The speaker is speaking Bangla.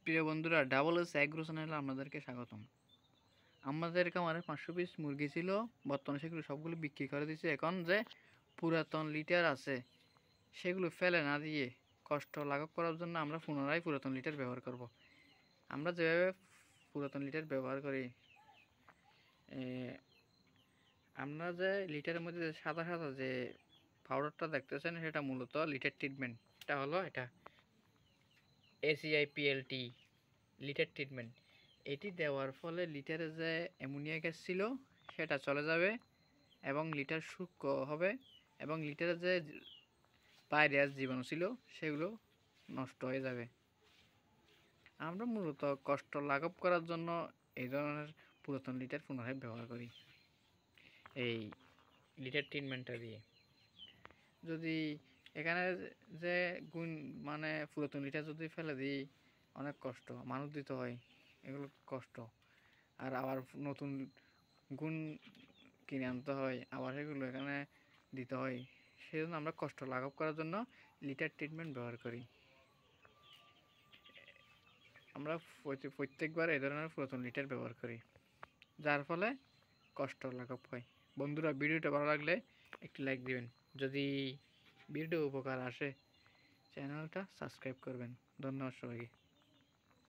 প্রিয় বন্ধুরা, ডাবল এস অ্যাগ্রো চ্যানেলে আপনাদেরকে স্বাগতম। আমাদের খামারে 500 পিস মুরগি ছিল, বর্তমানে সেগুলো সবগুলো বিক্রি করে দিয়েছে। এখন যে পুরাতন লিটার আছে সেগুলো ফেলে না দিয়ে কষ্ট লাঘব করার জন্য আমরা পুনরায় পুরাতন লিটার ব্যবহার করব। আমরা যেভাবে পুরাতন লিটার ব্যবহার করি, আমরা যে লিটারের মধ্যে সাদা সাদা যে পাউডারটা দেখতেছেন সেটা মূলত লিটার ট্রিটমেন্ট। এটা হলো ACIPLT লিটার ট্রিটমেন্ট। এটি দেওয়ার ফলে লিটারে যে অ্যামোনিয়া গ্যাস ছিল সেটা চলে যাবে এবং লিটার শুষ্ক হবে এবং লিটারে যে ভাইরাস জীবাণু ছিল সেগুলো নষ্ট হয়ে যাবে। আমরা মূলত কষ্ট লাঘব করার জন্য এই ধরনের পুরাতন লিটার পুনরায় ব্যবহার করি। এই লিটার ট্রিটমেন্টটা দিয়ে যদি এখানে যে গুণ মানে পুরাতন লিটার যদি ফেলে দিই, অনেক কষ্ট, মানুষ দিতে হয়, এগুলো কষ্ট। আর আবার নতুন গুণ কিনে আনতে হয়, আবার সেগুলো এখানে দিতে হয়। সেই জন্য আমরা কষ্ট লাঘব করার জন্য লিটার ট্রিটমেন্ট ব্যবহার করি। আমরা প্রত্যেকবার এই ধরনের পুরাতন লিটার ব্যবহার করি, যার ফলে কষ্ট লাঘব হয়। বন্ধুরা, ভিডিওটা ভালো লাগলে একটি লাইক দিবেন। যদি ভিডিও উপকার আসে চ্যানেলটা সাবস্ক্রাইব করবেন। ধন্যবাদ সবাইকে।